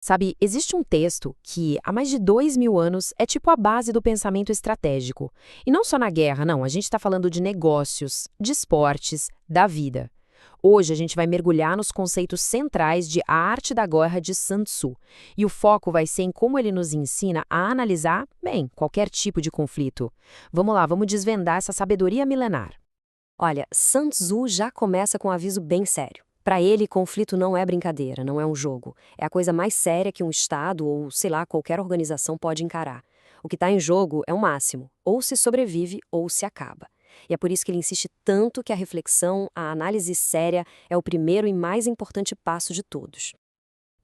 Sabe, existe um texto que, há mais de 2.000 anos, é tipo a base do pensamento estratégico. E não só na guerra, não. A gente está falando de negócios, de esportes, da vida. Hoje a gente vai mergulhar nos conceitos centrais de A Arte da Guerra de Sun Tzu. E o foco vai ser em como ele nos ensina a analisar, bem, qualquer tipo de conflito. Vamos lá, vamos desvendar essa sabedoria milenar. Olha, Sun Tzu já começa com um aviso bem sério. Para ele, conflito não é brincadeira, não é um jogo. É a coisa mais séria que um Estado ou, sei lá, qualquer organização pode encarar. O que está em jogo é o máximo. Ou se sobrevive ou se acaba. E é por isso que ele insiste tanto que a reflexão, a análise séria, é o primeiro e mais importante passo de todos.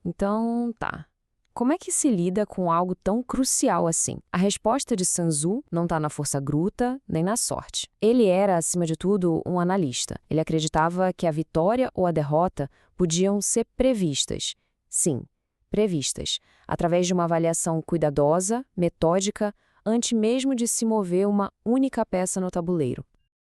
Então, tá. Como é que se lida com algo tão crucial assim? A resposta de Sun Tzu não está na força bruta nem na sorte. Ele era, acima de tudo, um analista. Ele acreditava que a vitória ou a derrota podiam ser previstas. Sim, previstas. Através de uma avaliação cuidadosa, metódica, antes mesmo de se mover uma única peça no tabuleiro.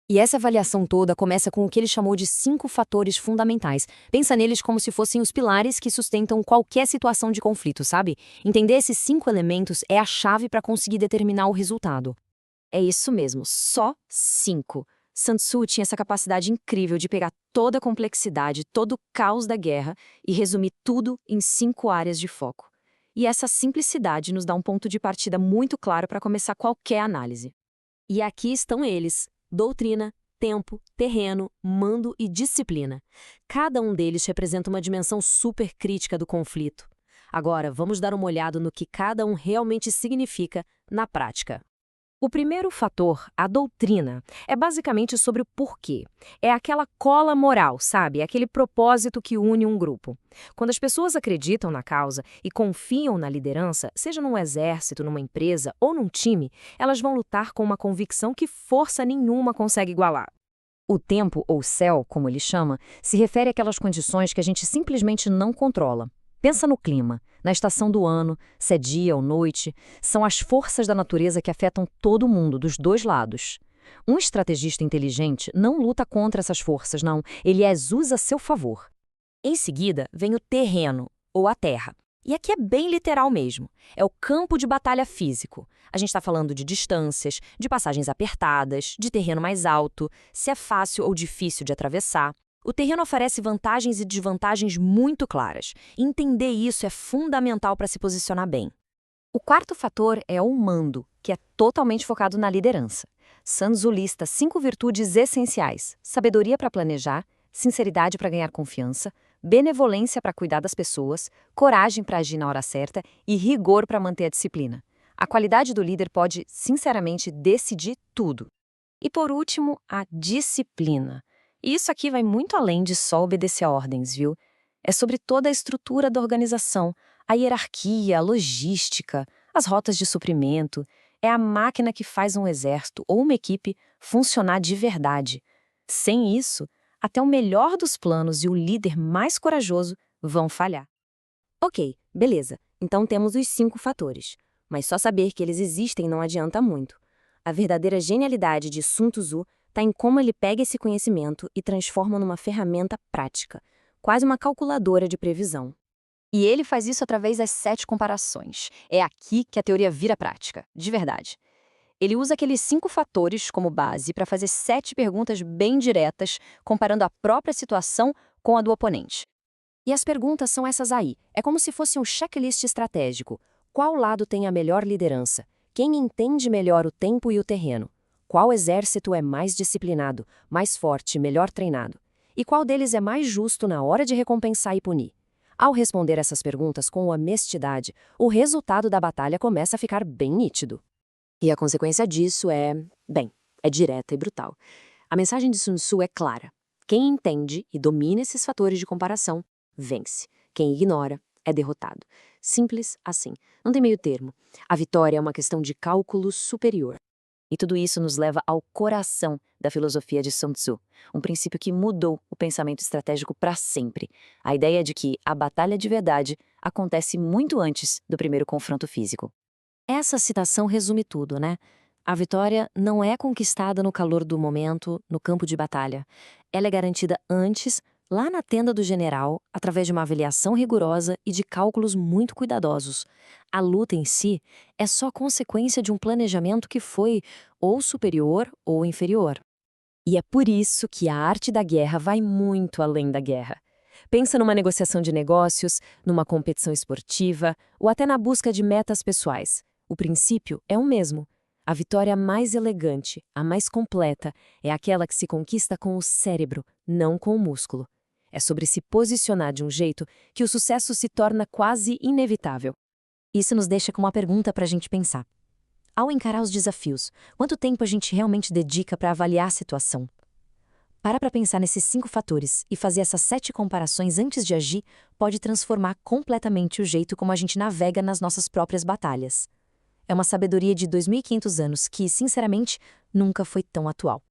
E essa avaliação toda começa com o que ele chamou de 5 fatores fundamentais. Pensa neles como se fossem os pilares que sustentam qualquer situação de conflito, sabe? Entender esses 5 elementos é a chave para conseguir determinar o resultado. É isso mesmo, só 5. Sun Tzu tinha essa capacidade incrível de pegar toda a complexidade, todo o caos da guerra e resumir tudo em 5 áreas de foco. E essa simplicidade nos dá um ponto de partida muito claro para começar qualquer análise. E aqui estão eles: doutrina, tempo, terreno, mando e disciplina. Cada um deles representa uma dimensão super crítica do conflito. Agora, vamos dar uma olhada no que cada um realmente significa na prática. O primeiro fator, a doutrina, é basicamente sobre o porquê. É aquela cola moral, sabe? É aquele propósito que une um grupo. Quando as pessoas acreditam na causa e confiam na liderança, seja num exército, numa empresa ou num time, elas vão lutar com uma convicção que força nenhuma consegue igualar. O tempo, ou céu, como ele chama, se refere àquelas condições que a gente simplesmente não controla. Pensa no clima, na estação do ano, se é dia ou noite, são as forças da natureza que afetam todo mundo, dos dois lados. Um estrategista inteligente não luta contra essas forças, não, ele as usa a seu favor. Em seguida, vem o terreno, ou a terra. E aqui é bem literal mesmo. É o campo de batalha físico. A gente está falando de distâncias, de passagens apertadas, de terreno mais alto, se é fácil ou difícil de atravessar. O terreno oferece vantagens e desvantagens muito claras. Entender isso é fundamental para se posicionar bem. O quarto fator é o mando, que é totalmente focado na liderança. Sun Tzu lista 5 virtudes essenciais: sabedoria para planejar, sinceridade para ganhar confiança, benevolência para cuidar das pessoas, coragem para agir na hora certa e rigor para manter a disciplina. A qualidade do líder pode, sinceramente, decidir tudo. E por último, a disciplina. E isso aqui vai muito além de só obedecer a ordens, viu? É sobre toda a estrutura da organização, a hierarquia, a logística, as rotas de suprimento. É a máquina que faz um exército ou uma equipe funcionar de verdade. Sem isso, até o melhor dos planos e o líder mais corajoso vão falhar. Ok, beleza. Então temos os 5 fatores. Mas só saber que eles existem não adianta muito. A verdadeira genialidade de Sun Tzu está em como ele pega esse conhecimento e transforma numa ferramenta prática, quase uma calculadora de previsão. E ele faz isso através das 7 comparações. É aqui que a teoria vira prática, de verdade. Ele usa aqueles 5 fatores como base para fazer 7 perguntas bem diretas, comparando a própria situação com a do oponente. E as perguntas são essas aí. É como se fosse um checklist estratégico. Qual lado tem a melhor liderança? Quem entende melhor o tempo e o terreno? Qual exército é mais disciplinado, mais forte, melhor treinado? E qual deles é mais justo na hora de recompensar e punir? Ao responder essas perguntas com honestidade, o resultado da batalha começa a ficar bem nítido. E a consequência disso é direta e brutal. A mensagem de Sun Tzu é clara. Quem entende e domina esses fatores de comparação, vence. Quem ignora é derrotado. Simples assim. Não tem meio termo. A vitória é uma questão de cálculo superior. E tudo isso nos leva ao coração da filosofia de Sun Tzu, um princípio que mudou o pensamento estratégico para sempre. A ideia de que a batalha de verdade acontece muito antes do primeiro confronto físico. Essa citação resume tudo, né? A vitória não é conquistada no calor do momento, no campo de batalha. Ela é garantida antes, lá na tenda do general, através de uma avaliação rigorosa e de cálculos muito cuidadosos. A luta em si é só consequência de um planejamento que foi ou superior ou inferior. E é por isso que a arte da guerra vai muito além da guerra. Pensa numa negociação de negócios, numa competição esportiva ou até na busca de metas pessoais. O princípio é o mesmo. A vitória mais elegante, a mais completa, é aquela que se conquista com o cérebro, não com o músculo. É sobre se posicionar de um jeito que o sucesso se torna quase inevitável. Isso nos deixa com uma pergunta para a gente pensar. Ao encarar os desafios, quanto tempo a gente realmente dedica para avaliar a situação? Para pensar nesses 5 fatores e fazer essas 7 comparações antes de agir pode transformar completamente o jeito como a gente navega nas nossas próprias batalhas. É uma sabedoria de 2.500 anos que, sinceramente, nunca foi tão atual.